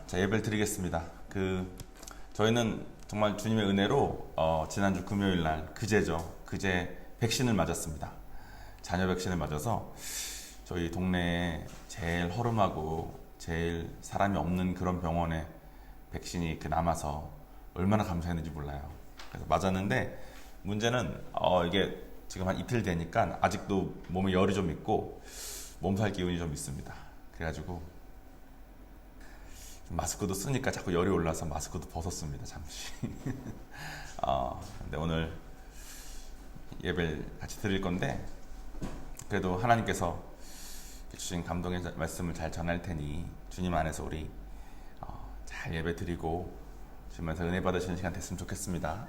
자, 예배를 드리겠습니다. 저희는 정말 주님의 은혜로 지난주 금요일 날 그제 백신을 맞았습니다. 자녀 백신을 맞아서 저희 동네에 제일 허름하고 제일 사람이 없는 그런 병원에 백신이 남아서 얼마나 감사했는지 몰라요. 그래서 맞았는데 문제는 이게 지금 한 이틀 되니까 아직도 몸에 열이 좀 있고 몸살 기운이 좀 있습니다. 그래가지고 마스크도 쓰니까 자꾸 열이 올라서 마스크도 벗었습니다. 잠시. 근데 오늘 예배를 같이 드릴 건데 그래도 하나님께서 주신 감동의 말씀을 잘 전할 테니 주님 안에서 우리 잘 예배 드리고 주님께서 은혜 받으시는 시간 됐으면 좋겠습니다.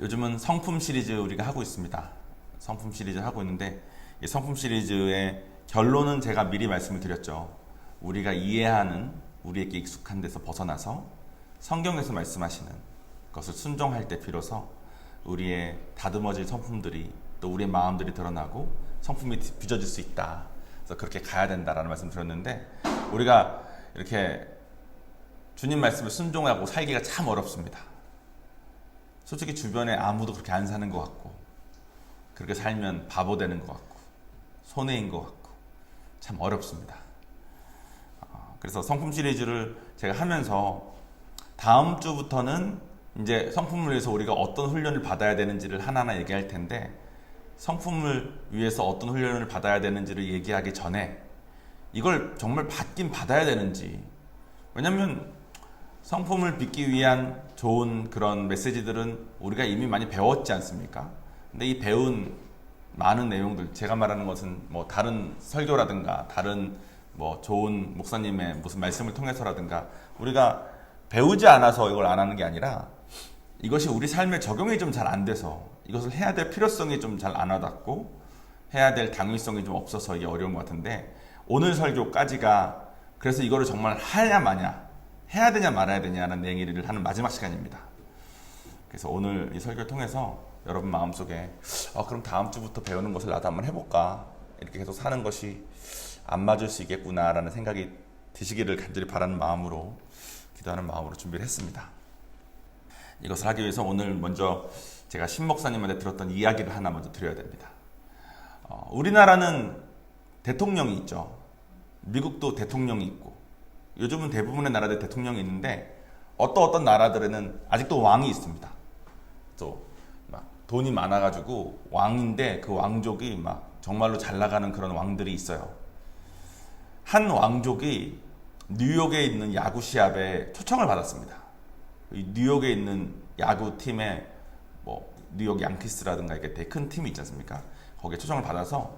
요즘은 성품 시리즈 우리가 하고 있습니다. 성품 시리즈 하고 있는데 이 성품 시리즈의 결론은 제가 미리 말씀을 드렸죠. 우리가 이해하는 우리에게 익숙한 데서 벗어나서 성경에서 말씀하시는 것을 순종할 때 비로소 우리의 다듬어질 성품들이 또 우리의 마음들이 드러나고 성품이 빚어질 수 있다. 그래서 그렇게 가야 된다라는 말씀 드렸는데 우리가 이렇게 주님 말씀을 순종하고 살기가 참 어렵습니다. 솔직히 주변에 아무도 그렇게 안 사는 것 같고 그렇게 살면 바보 되는 것 같고 손해인 것 같고 참 어렵습니다. 그래서 성품 시리즈를 제가 하면서 다음 주부터는 이제 성품을 위해서 우리가 어떤 훈련을 받아야 되는지를 하나하나 얘기할 텐데 성품을 위해서 어떤 훈련을 받아야 되는지를 얘기하기 전에 이걸 정말 받긴 받아야 되는지, 왜냐면 성품을 빚기 위한 좋은 그런 메시지들은 우리가 이미 많이 배웠지 않습니까? 근데 이 배운 많은 내용들, 제가 말하는 것은 뭐 다른 설교라든가 다른 뭐 좋은 목사님의 무슨 말씀을 통해서라든가 우리가 배우지 않아서 이걸 안 하는 게 아니라 이것이 우리 삶에 적용이 좀 잘 안 돼서 이것을 해야 될 필요성이 좀 잘 안 와닿고 해야 될 당위성이 좀 없어서 이게 어려운 것 같은데 오늘 설교까지가 그래서 이거를 정말 하냐 마냐 해야 되냐 말아야 되냐는 얘기를 하는 마지막 시간입니다. 그래서 오늘 이 설교를 통해서 여러분 마음속에 그럼 다음 주부터 배우는 것을 나도 한번 해볼까, 이렇게 계속 사는 것이 안 맞을 수 있겠구나라는 생각이 드시기를 간절히 바라는 마음으로 기도하는 마음으로 준비를 했습니다. 이것을 하기 위해서 오늘 먼저 제가 신 목사님한테 들었던 이야기를 하나 먼저 드려야 됩니다. 우리나라는 대통령이 있죠. 미국도 대통령이 있고 요즘은 대부분의 나라들 대통령이 있는데 어떤 나라들에는 아직도 왕이 있습니다. 또 막 돈이 많아가지고 왕인데 그 왕족이 막 정말로 잘 나가는 그런 왕들이 있어요. 한 왕족이 뉴욕에 있는 야구 시합에 초청을 받았습니다. 뉴욕에 있는 야구팀에 뭐 뉴욕 양키스라든가 이렇게 되게 큰 팀이 있지 않습니까? 거기에 초청을 받아서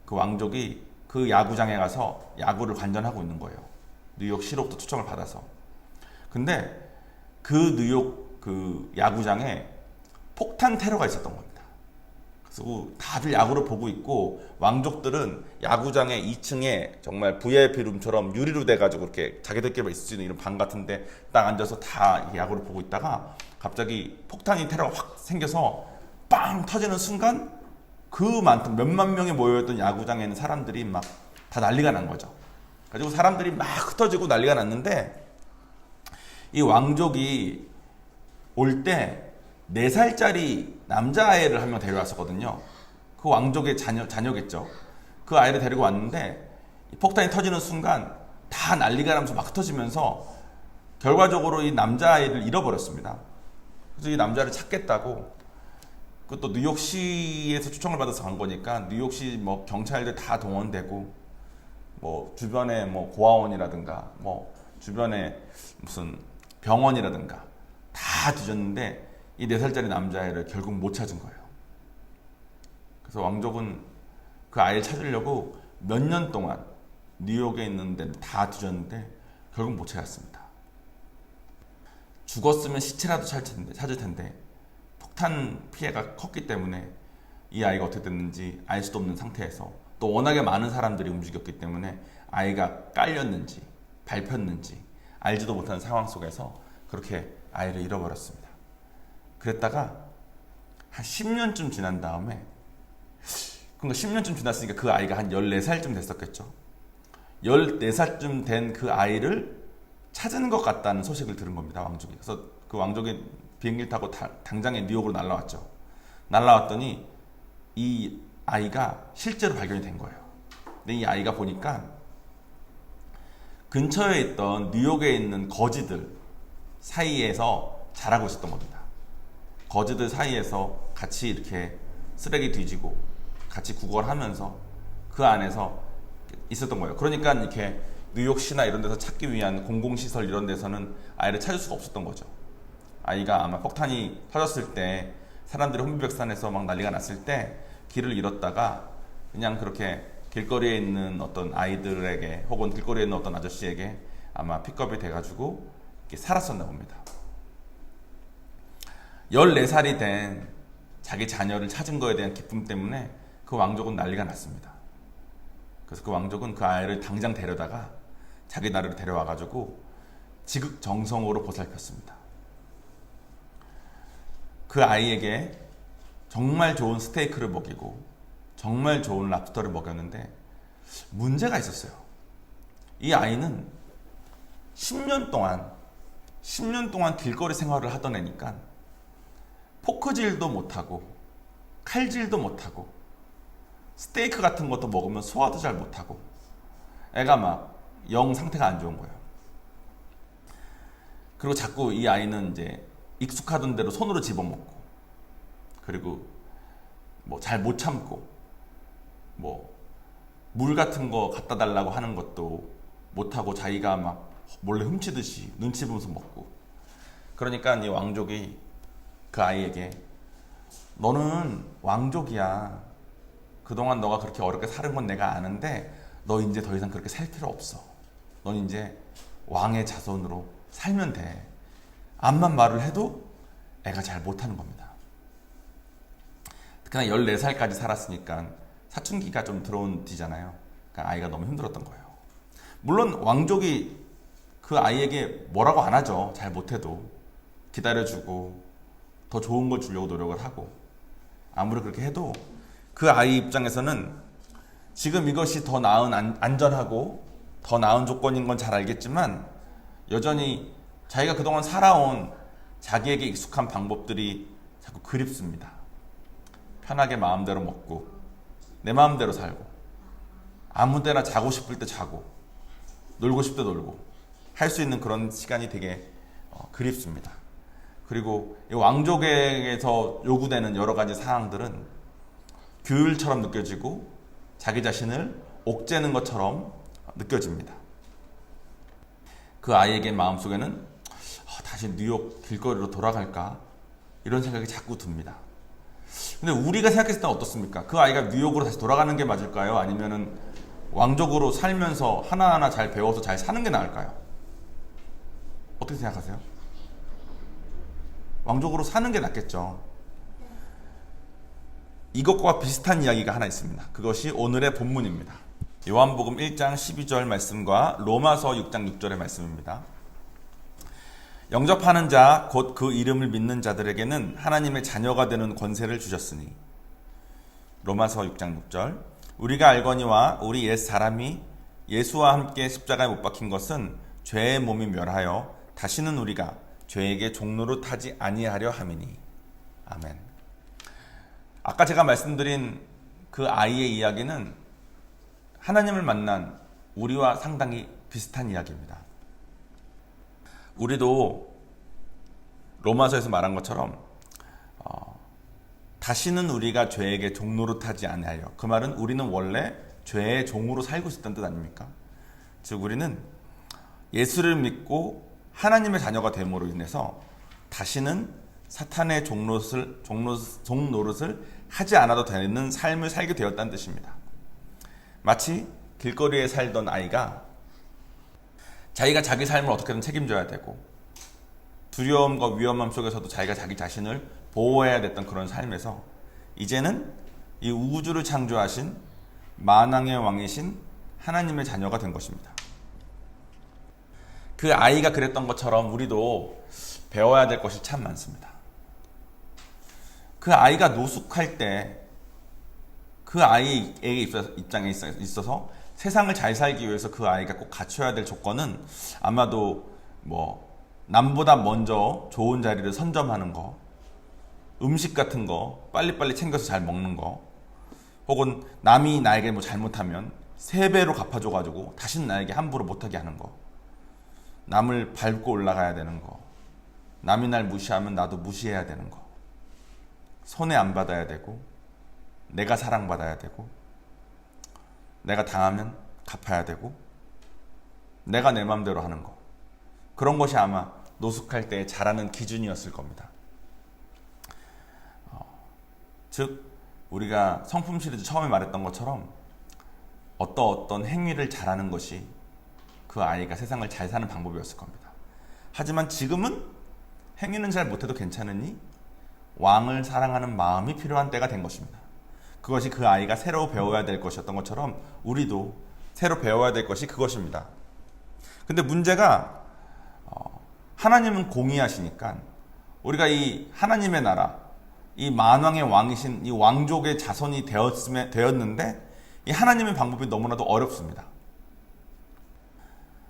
그 왕족이 그 야구장에 가서 야구를 관전하고 있는 거예요. 뉴욕시로부터 초청을 받아서. 근데 그 뉴욕 그 야구장에 폭탄 테러가 있었던 겁니다. 그래서 다들 야구를 보고 있고 왕족들은 야구장의 2층에 정말 VIP룸처럼 유리로 돼가지고 이렇게 자기들끼리 있을 수 있는 이런 방 같은데 딱 앉아서 다 야구를 보고 있다가 갑자기 폭탄이 테러가 확 생겨서 빵 터지는 순간 그 많던 몇만 명이 모여있던 야구장에 있는 사람들이 막 다 난리가 난 거죠. 그래가지고 사람들이 막 흩어지고 난리가 났는데 이 왕족이 올 때 4살짜리 남자아이를 한 명 데려왔었거든요. 그 왕족의 자녀겠죠. 그 아이를 데리고 왔는데 폭탄이 터지는 순간 다 난리가 나면서 막 흩어지면서 결과적으로 이 남자아이를 잃어버렸습니다. 그래서 이 남자를 찾겠다고, 그것도 뉴욕시에서 초청을 받아서 간 거니까 뉴욕시 뭐 경찰들 다 동원되고 뭐 주변에 뭐 고아원이라든가 뭐 주변에 무슨 병원이라든가 다 뒤졌는데 이 4살짜리 남자아이를 결국 못 찾은 거예요. 그래서 왕족은 그 아이를 찾으려고 몇 년 동안 뉴욕에 있는 데를 다 뒤졌는데 결국 못 찾았습니다. 죽었으면 시체라도 찾을 텐데 폭탄 피해가 컸기 때문에 이 아이가 어떻게 됐는지 알 수도 없는 상태에서 또 워낙에 많은 사람들이 움직였기 때문에 아이가 깔렸는지 밟혔는지 알지도 못하는 상황 속에서 그렇게 아이를 잃어버렸습니다. 그랬다가 한 10년쯤 지난 다음에, 그러니까 10년쯤 지났으니까 그 아이가 한 14살쯤 됐었겠죠. 14살쯤 된 그 아이를 찾은 것 같다는 소식을 들은 겁니다. 왕족이. 그래서 그 왕족이 비행기를 타고 당장에 뉴욕으로 날라왔죠. 날라왔더니 이 아이가 실제로 발견이 된 거예요. 근데 이 아이가 보니까 근처에 있던 뉴욕에 있는 거지들 사이에서 자라고 있었던 겁니다. 거지들 사이에서 같이 이렇게 쓰레기 뒤지고 같이 구걸하면서 그 안에서 있었던 거예요. 그러니까 이렇게 뉴욕시나 이런 데서 찾기 위한 공공시설 이런 데서는 아이를 찾을 수가 없었던 거죠. 아이가 아마 폭탄이 터졌을 때 사람들이 혼비백산해서 막 난리가 났을 때 길을 잃었다가 그냥 그렇게 길거리에 있는 어떤 아이들에게 혹은 길거리에 있는 어떤 아저씨에게 아마 픽업이 돼가지고 이렇게 살았었나 봅니다. 14살이 된 자기 자녀를 찾은 거에 대한 기쁨 때문에 그 왕족은 난리가 났습니다. 그래서 그 왕족은 그 아이를 당장 데려다가 자기 나라로 데려와가지고 지극정성으로 보살폈습니다. 그 아이에게 정말 좋은 스테이크를 먹이고 정말 좋은 랍스터를 먹였는데 문제가 있었어요. 이 아이는 10년 동안 길거리 생활을 하던 애니까 포크질도 못하고 칼질도 못하고 스테이크 같은 것도 먹으면 소화도 잘 못하고 애가 막 영 상태가 안 좋은 거예요. 그리고 자꾸 이 아이는 이제 익숙하던 대로 손으로 집어먹고 그리고 뭐 잘 못 참고 뭐 물 같은 거 갖다 달라고 하는 것도 못하고 자기가 막 몰래 훔치듯이 눈치 보면서 먹고 그러니까 이 왕족이 그 아이에게 너는 왕족이야. 그동안 너가 그렇게 어렵게 사는 건 내가 아는데 너 이제 더 이상 그렇게 살 필요 없어. 넌 이제 왕의 자손으로 살면 돼. 암만 말을 해도 애가 잘 못하는 겁니다. 특히나 14살까지 살았으니까 사춘기가 좀 들어온 뒤잖아요. 그러니까 아이가 너무 힘들었던 거예요. 물론 왕족이 그 아이에게 뭐라고 안 하죠. 잘 못해도 기다려주고 더 좋은 걸 주려고 노력을 하고 아무리 그렇게 해도 그 아이 입장에서는 지금 이것이 더 나은 안전하고 더 나은 조건인 건 잘 알겠지만 여전히 자기가 그동안 살아온 자기에게 익숙한 방법들이 자꾸 그립습니다. 편하게 마음대로 먹고 내 마음대로 살고 아무 데나 자고 싶을 때 자고 놀고 싶을 때 놀고 할 수 있는 그런 시간이 되게 그립습니다. 그리고 이 왕족에게서 요구되는 여러 가지 사항들은 규율처럼 느껴지고 자기 자신을 옥죄는 것처럼 느껴집니다. 그 아이에게 마음속에는 다시 뉴욕 길거리로 돌아갈까 이런 생각이 자꾸 듭니다. 근데 우리가 생각했을 때 어떻습니까? 그 아이가 뉴욕으로 다시 돌아가는 게 맞을까요? 아니면은 왕족으로 살면서 하나하나 잘 배워서 잘 사는 게 나을까요? 어떻게 생각하세요? 왕족으로 사는 게 낫겠죠. 이것과 비슷한 이야기가 하나 있습니다. 그것이 오늘의 본문입니다. 요한복음 1장 12절 말씀과 로마서 6장 6절의 말씀입니다. 영접하는 자 곧 그 이름을 믿는 자들에게는 하나님의 자녀가 되는 권세를 주셨으니 로마서 6장 6절 우리가 알거니와 우리 옛 사람이 예수와 함께 십자가에 못 박힌 것은 죄의 몸이 멸하여 다시는 우리가 죄에게 종로로 타지 아니하려 함이니 아멘. 아까 제가 말씀드린 그 아이의 이야기는 하나님을 만난 우리와 상당히 비슷한 이야기입니다. 우리도 로마서에서 말한 것처럼 다시는 우리가 죄에게 종로로 타지 아니하여 그 말은 우리는 원래 죄의 종으로 살고 있었던 뜻 아닙니까? 즉 우리는 예수를 믿고 하나님의 자녀가 됨으로 인해서 다시는 사탄의 종노릇을 하지 않아도 되는 삶을 살게 되었다는 뜻입니다. 마치 길거리에 살던 아이가 자기가 자기 삶을 어떻게든 책임져야 되고 두려움과 위험함 속에서도 자기가 자기 자신을 보호해야 됐던 그런 삶에서 이제는 이 우주를 창조하신 만왕의 왕이신 하나님의 자녀가 된 것입니다. 그 아이가 그랬던 것처럼 우리도 배워야 될 것이 참 많습니다. 그 아이가 노숙할 때 그 아이의 입장에 있어서 세상을 잘 살기 위해서 그 아이가 꼭 갖춰야 될 조건은 아마도 뭐 남보다 먼저 좋은 자리를 선점하는 거, 음식 같은 거 빨리빨리 챙겨서 잘 먹는 거, 혹은 남이 나에게 뭐 잘못하면 3배로 갚아줘가지고 다시는 나에게 함부로 못하게 하는 거, 남을 밟고 올라가야 되는 거, 남이 날 무시하면 나도 무시해야 되는 거, 손해 안 받아야 되고, 내가 사랑받아야 되고, 내가 당하면 갚아야 되고, 내가 내 맘대로 하는 거, 그런 것이 아마 노숙할 때 잘하는 기준이었을 겁니다. 즉 우리가 성품 시리즈 처음에 말했던 것처럼 어떤 행위를 잘하는 것이 그 아이가 세상을 잘 사는 방법이었을 겁니다. 하지만 지금은 행위는 잘 못해도 괜찮으니 왕을 사랑하는 마음이 필요한 때가 된 것입니다. 그것이 그 아이가 새로 배워야 될 것이었던 것처럼 우리도 새로 배워야 될 것이 그것입니다. 근데 문제가 하나님은 공의하시니까 우리가 이 하나님의 나라, 이 만왕의 왕이신 이 왕족의 자손이 되었는데 이 하나님의 방법이 너무나도 어렵습니다.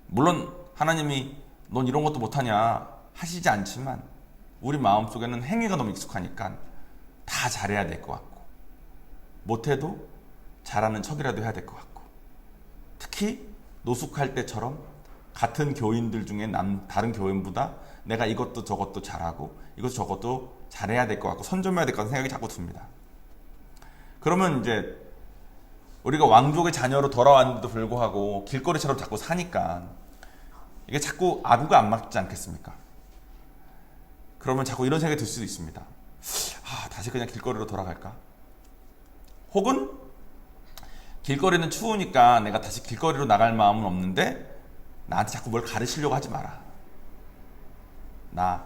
물론 하나님이 넌 이런 것도 못하냐 하시지 않지만 우리 마음속에는 행위가 너무 익숙하니까 다 잘해야 될 것 같고, 못해도 잘하는 척이라도 해야 될 것 같고, 특히 노숙할 때처럼 같은 교인들 중에 다른 교인보다 내가 이것도 저것도 잘하고 이것도 저것도 잘해야 될 것 같고 선점해야 될 것 같은 생각이 자꾸 듭니다. 그러면 이제 우리가 왕족의 자녀로 돌아왔는데도 불구하고 길거리처럼 자꾸 사니까 이게 자꾸 아구가 안 맞지 않겠습니까? 그러면 자꾸 이런 생각이 들 수도 있습니다. 다시 그냥 길거리로 돌아갈까? 혹은 길거리는 추우니까 내가 다시 길거리로 나갈 마음은 없는데 나한테 자꾸 뭘 가르치려고 하지 마라. 나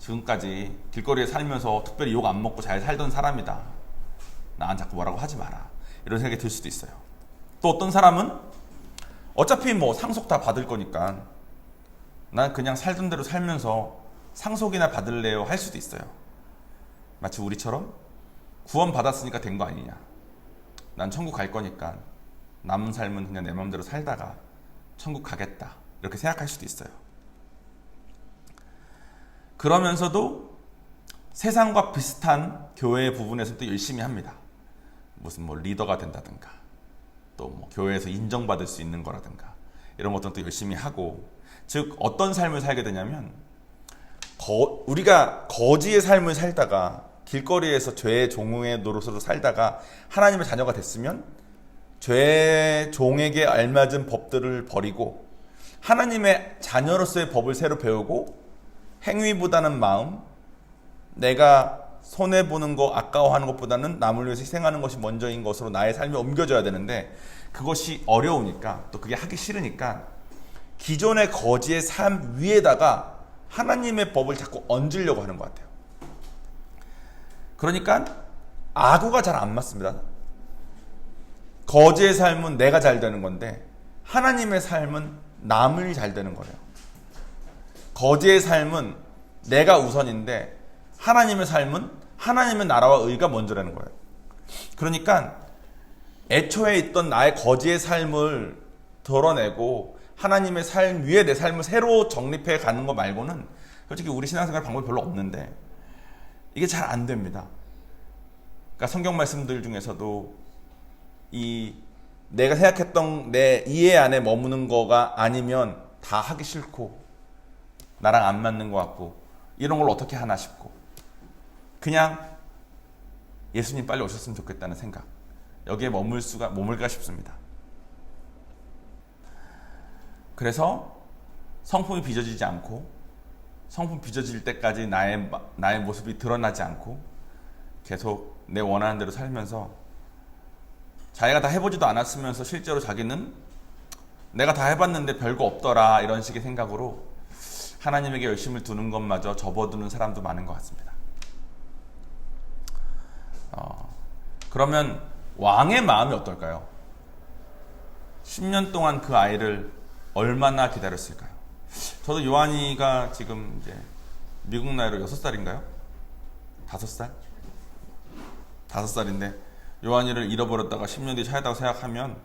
지금까지 길거리에 살면서 특별히 욕 안 먹고 잘 살던 사람이다. 나한테 자꾸 뭐라고 하지 마라. 이런 생각이 들 수도 있어요. 또 어떤 사람은 어차피 뭐 상속 다 받을 거니까 난 그냥 살던 대로 살면서 상속이나 받을래요 할 수도 있어요. 마치 우리처럼 구원 받았으니까 된 거 아니냐. 난 천국 갈 거니까 남은 삶은 그냥 내 마음대로 살다가 천국 가겠다. 이렇게 생각할 수도 있어요. 그러면서도 세상과 비슷한 교회 부분에서도 열심히 합니다. 무슨 뭐 리더가 된다든가, 또 뭐 교회에서 인정받을 수 있는 거라든가, 이런 것들도 열심히 하고, 즉 어떤 삶을 살게 되냐면 우리가 거지의 삶을 살다가 길거리에서 죄의 종의 노릇으로 살다가 하나님의 자녀가 됐으면 죄의 종에게 알맞은 법들을 버리고 하나님의 자녀로서의 법을 새로 배우고 행위보다는 마음, 내가 손해보는 거 아까워하는 것보다는 남을 위해서 희생하는 것이 먼저인 것으로 나의 삶이 옮겨져야 되는데 그것이 어려우니까, 또 그게 하기 싫으니까 기존의 거지의 삶 위에다가 하나님의 법을 자꾸 얹으려고 하는 것 같아요. 그러니까 아구가 잘 안 맞습니다. 거지의 삶은 내가 잘 되는 건데 하나님의 삶은 남을 잘 되는 거예요. 거지의 삶은 내가 우선인데 하나님의 삶은 하나님의 나라와 의가 먼저라는 거예요. 그러니까 애초에 있던 나의 거지의 삶을 덜어내고 하나님의 삶 위에 내 삶을 새로 정립해 가는 거 말고는 솔직히 우리 신앙생활 방법이 별로 없는데 이게 잘 안 됩니다. 그러니까 성경 말씀들 중에서도 이 내가 생각했던 내 이해 안에 머무는 거가 아니면 다 하기 싫고 나랑 안 맞는 것 같고 이런 걸 어떻게 하나 싶고 그냥 예수님 빨리 오셨으면 좋겠다는 생각, 여기에 머물까 싶습니다. 그래서 성품이 빚어지지 않고 성품 빚어질 때까지 나의 모습이 드러나지 않고 계속 내 원하는 대로 살면서 자기가 다 해보지도 않았으면서 실제로 자기는 내가 다 해봤는데 별거 없더라 이런 식의 생각으로 하나님에게 열심을 두는 것마저 접어두는 사람도 많은 것 같습니다. 그러면 왕의 마음이 어떨까요? 10년 동안 그 아이를 얼마나 기다렸을까요? 저도 요한이가 지금 이제 미국 나이로 6살인가요? 5살? 5살인데 요한이를 잃어버렸다가 10년 뒤에 찾았다고 생각하면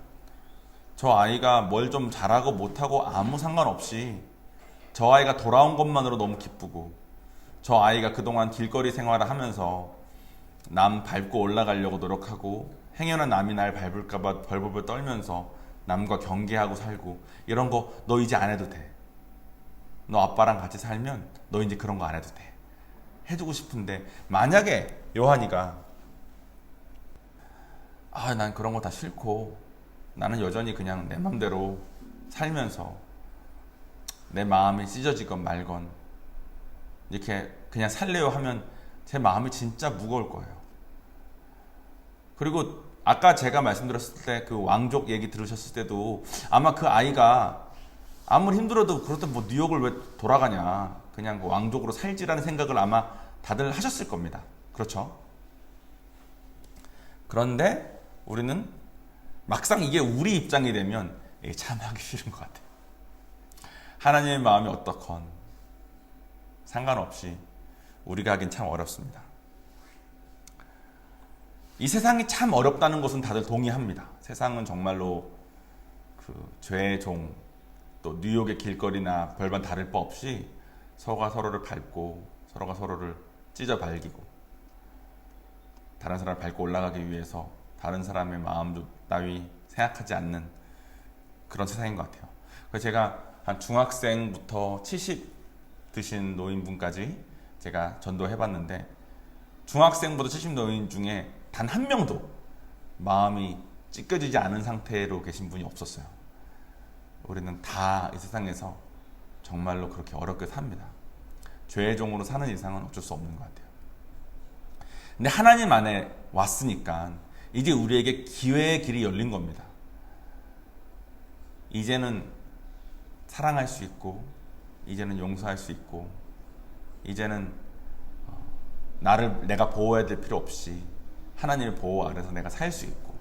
저 아이가 뭘 좀 잘하고 못하고 아무 상관없이 저 아이가 돌아온 것만으로 너무 기쁘고, 저 아이가 그동안 길거리 생활을 하면서 남 밟고 올라가려고 노력하고 행여나 남이 날 밟을까봐 벌벌벌 떨면서 남과 경계하고 살고, 이런 거 너 이제 안 해도 돼. 너 아빠랑 같이 살면 너 이제 그런 거 안 해도 돼. 해주고 싶은데, 만약에 요한이가 난 그런 거 다 싫고 나는 여전히 그냥 내 맘대로 살면서 내 마음이 찢어지건 말건 이렇게 그냥 살래요 하면 제 마음이 진짜 무거울 거예요. 그리고 아까 제가 말씀드렸을 때 그 왕족 얘기 들으셨을 때도 아마 그 아이가 아무리 힘들어도 그렇다 뭐 뉴욕을 왜 돌아가냐, 그냥 그 왕족으로 살지라는 생각을 아마 다들 하셨을 겁니다. 그렇죠? 그런데 우리는 막상 이게 우리 입장이 되면 이게 참 하기 싫은 것 같아요. 하나님의 마음이 어떻건 상관없이 우리가 하긴 참 어렵습니다. 이 세상이 참 어렵다는 것은 다들 동의합니다. 세상은 정말로 그 죄의 종, 또 뉴욕의 길거리나 별반 다를 바 없이 서로가 서로를 밟고 서로가 서로를 찢어 발기고 다른 사람을 밟고 올라가기 위해서 다른 사람의 마음 따위 생각하지 않는 그런 세상인 것 같아요. 그래서 제가 한 중학생부터 70 드신 노인분까지 제가 전도해봤는데, 중학생부터 70 노인 중에 단 한 명도 마음이 찢겨지지 않은 상태로 계신 분이 없었어요. 우리는 다 이 세상에서 정말로 그렇게 어렵게 삽니다. 죄의 종으로 사는 이상은 어쩔 수 없는 것 같아요. 근데 하나님 안에 왔으니까 이제 우리에게 기회의 길이 열린 겁니다. 이제는 사랑할 수 있고, 이제는 용서할 수 있고, 이제는 나를 내가 보호해야 될 필요 없이 하나님의 보호 아래서 내가 살 수 있고,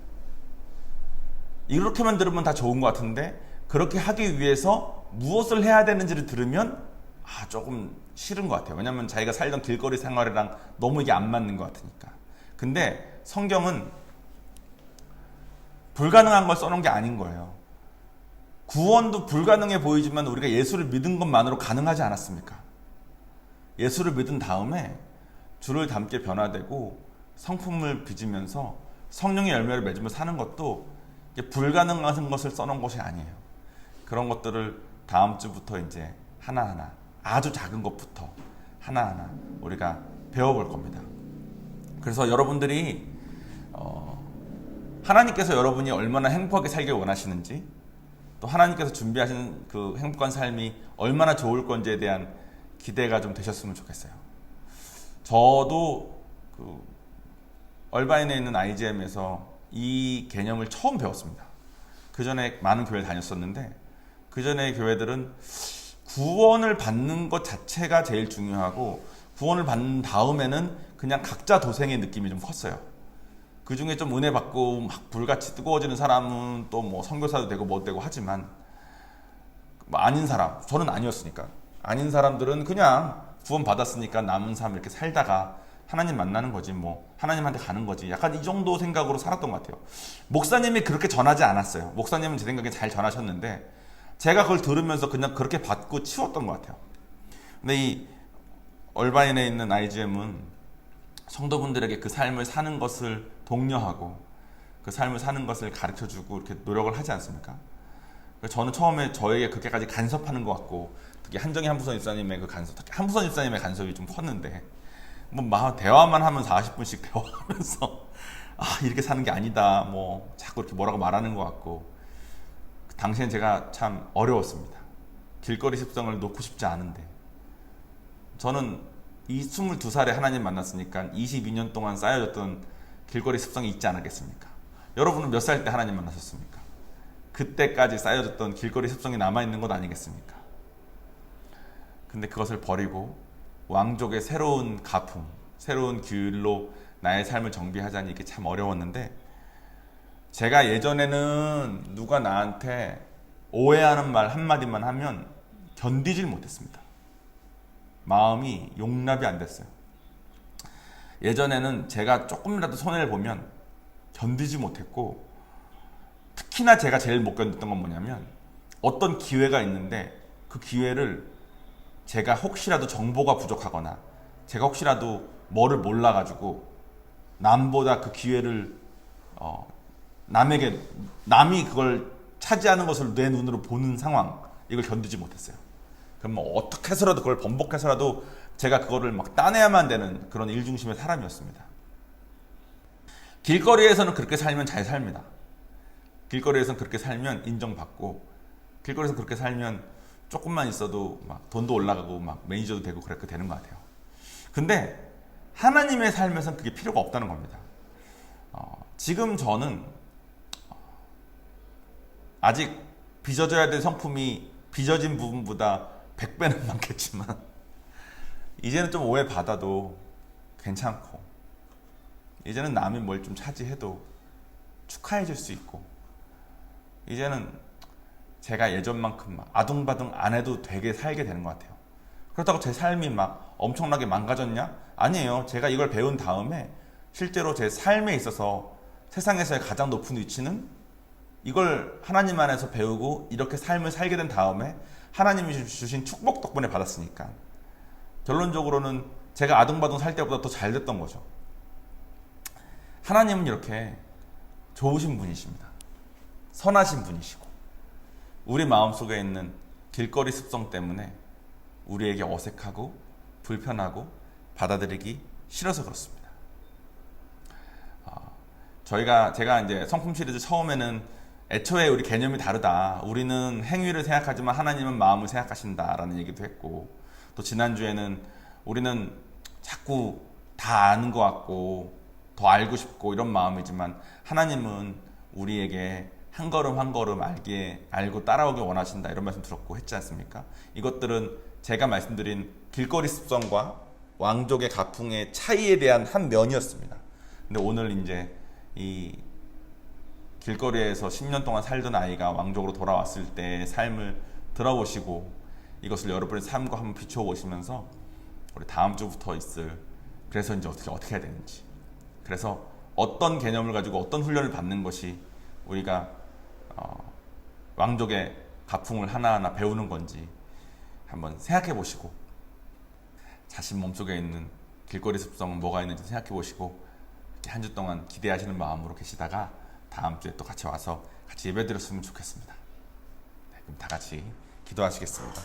이렇게만 들으면 다 좋은 것 같은데 그렇게 하기 위해서 무엇을 해야 되는지를 들으면 조금 싫은 것 같아요. 왜냐하면 자기가 살던 길거리 생활이랑 너무 이게 안 맞는 것 같으니까. 근데 성경은 불가능한 걸 써놓은 게 아닌 거예요. 구원도 불가능해 보이지만 우리가 예수를 믿은 것만으로 가능하지 않았습니까? 예수를 믿은 다음에 주를 닮게 변화되고 성품을 빚으면서 성령의 열매를 맺으며 사는 것도 불가능한 것을 써놓은 것이 아니에요. 그런 것들을 다음 주부터 이제 하나하나, 아주 작은 것부터 하나하나 우리가 배워볼 겁니다. 그래서 여러분들이 하나님께서 여러분이 얼마나 행복하게 살길 원하시는지, 또 하나님께서 준비하신 그 행복한 삶이 얼마나 좋을 건지에 대한 기대가 좀 되셨으면 좋겠어요. 저도 그 얼바인에 있는 IGM에서 이 개념을 처음 배웠습니다. 그 전에 많은 교회를 다녔었는데, 그 전에 교회들은 구원을 받는 것 자체가 제일 중요하고, 구원을 받는 다음에는 그냥 각자 도생의 느낌이 좀 컸어요. 그 중에 좀 은혜 받고 막 불같이 뜨거워지는 사람은 또 뭐 선교사도 되고 뭐 되고 하지만, 뭐 아닌 사람, 저는 아니었으니까, 아닌 사람들은 그냥 구원 받았으니까 남은 삶 이렇게 살다가 하나님 만나는 거지, 뭐 하나님한테 가는 거지, 약간 이 정도 생각으로 살았던 것 같아요. 목사님이 그렇게 전하지 않았어요. 목사님은 제 생각에 잘 전하셨는데 제가 그걸 들으면서 그냥 그렇게 받고 치웠던 것 같아요. 근데 이 얼바인에 있는 IGM은 성도분들에게 그 삶을 사는 것을 독려하고 그 삶을 사는 것을 가르쳐주고 이렇게 노력을 하지 않습니까? 저는 처음에 저에게 그렇게까지 간섭하는 것 같고, 특히 한정희 한부선 집사님의 그 간섭, 특히 한부선 집사님의 간섭이 좀 컸는데, 뭐 대화만 하면 40분씩 대화하면서 이렇게 사는 게 아니다, 뭐 자꾸 이렇게 뭐라고 말하는 것 같고, 당시엔 제가 참 어려웠습니다. 길거리 습성을 놓고 싶지 않은데, 저는 이 22살에 하나님 만났으니까 22년 동안 쌓여졌던 길거리 습성이 있지 않았겠습니까? 여러분은 몇 살 때 하나님 만나셨습니까? 그때까지 쌓여졌던 길거리 습성이 남아있는 것 아니겠습니까? 근데 그것을 버리고 왕족의 새로운 가풍, 새로운 길로 나의 삶을 정비하자니 이게 참 어려웠는데, 제가 예전에는 누가 나한테 오해하는 말 한마디만 하면 견디질 못했습니다. 마음이 용납이 안 됐어요. 예전에는 제가 조금이라도 손해를 보면 견디지 못했고, 특히나 제가 제일 못 견뎠던 건 뭐냐면 어떤 기회가 있는데 그 기회를 제가 혹시라도 정보가 부족하거나 제가 혹시라도 뭐를 몰라가지고 남보다 그 기회를 남이 그걸 차지하는 것을 내 눈으로 보는 상황, 이걸 견디지 못했어요. 그럼 뭐 어떻게 해서라도 그걸 번복해서라도 제가 그거를 막 따내야만 되는 그런 일중심의 사람이었습니다. 길거리에서는 그렇게 살면 잘 삽니다. 길거리에서는 그렇게 살면 인정받고, 길거리에서 그렇게 살면 조금만 있어도 막 돈도 올라가고 막 매니저도 되고 그렇게 되는 것 같아요. 근데 하나님의 삶에서는 그게 필요가 없다는 겁니다. 지금 저는 아직 빚어져야 될 성품이 빚어진 부분보다 100배는 많겠지만 이제는 좀 오해 받아도 괜찮고, 이제는 남이 뭘 좀 차지해도 축하해 줄 수 있고, 이제는 제가 예전만큼 막 아둥바둥 안 해도 되게 살게 되는 것 같아요. 그렇다고 제 삶이 막 엄청나게 망가졌냐? 아니에요. 제가 이걸 배운 다음에 실제로 제 삶에 있어서 세상에서의 가장 높은 위치는 이걸 하나님 안에서 배우고 이렇게 삶을 살게 된 다음에 하나님이 주신 축복 덕분에 받았으니까 결론적으로는 제가 아둥바둥 살 때보다 더 잘 됐던 거죠. 하나님은 이렇게 좋으신 분이십니다. 선하신 분이시고 우리 마음속에 있는 길거리 습성 때문에 우리에게 어색하고 불편하고 받아들이기 싫어서 그렇습니다. 제가 이제 성품 시리즈 처음에는 애초에 우리 개념이 다르다. 우리는 행위를 생각하지만 하나님은 마음을 생각하신다라는 얘기도 했고, 또 지난주에는 우리는 자꾸 다 아는 것 같고 더 알고 싶고 이런 마음이지만 하나님은 우리에게 한 걸음 한 걸음 알고 따라오길 원하신다, 이런 말씀 들었고 했지 않습니까? 이것들은 제가 말씀드린 길거리 습성과 왕족의 가풍의 차이에 대한 한 면이었습니다. 근데 오늘 이제 이 길거리에서 10년 동안 살던 아이가 왕족으로 돌아왔을 때의 삶을 들어보시고 이것을 여러분의 삶과 한번 비추어 보시면서 우리 다음 주부터 있을, 그래서 이제 어떻게 해야 되는지, 그래서 어떤 개념을 가지고 어떤 훈련을 받는 것이 우리가 왕족의 가풍을 하나하나 배우는 건지 한번 생각해 보시고, 자신 몸속에 있는 길거리 습성은 뭐가 있는지 생각해 보시고 한 주 동안 기대하시는 마음으로 계시다가 다음 주에 또 같이 와서 같이 예배 드렸으면 좋겠습니다. 네, 그럼 다 같이 기도하시겠습니다.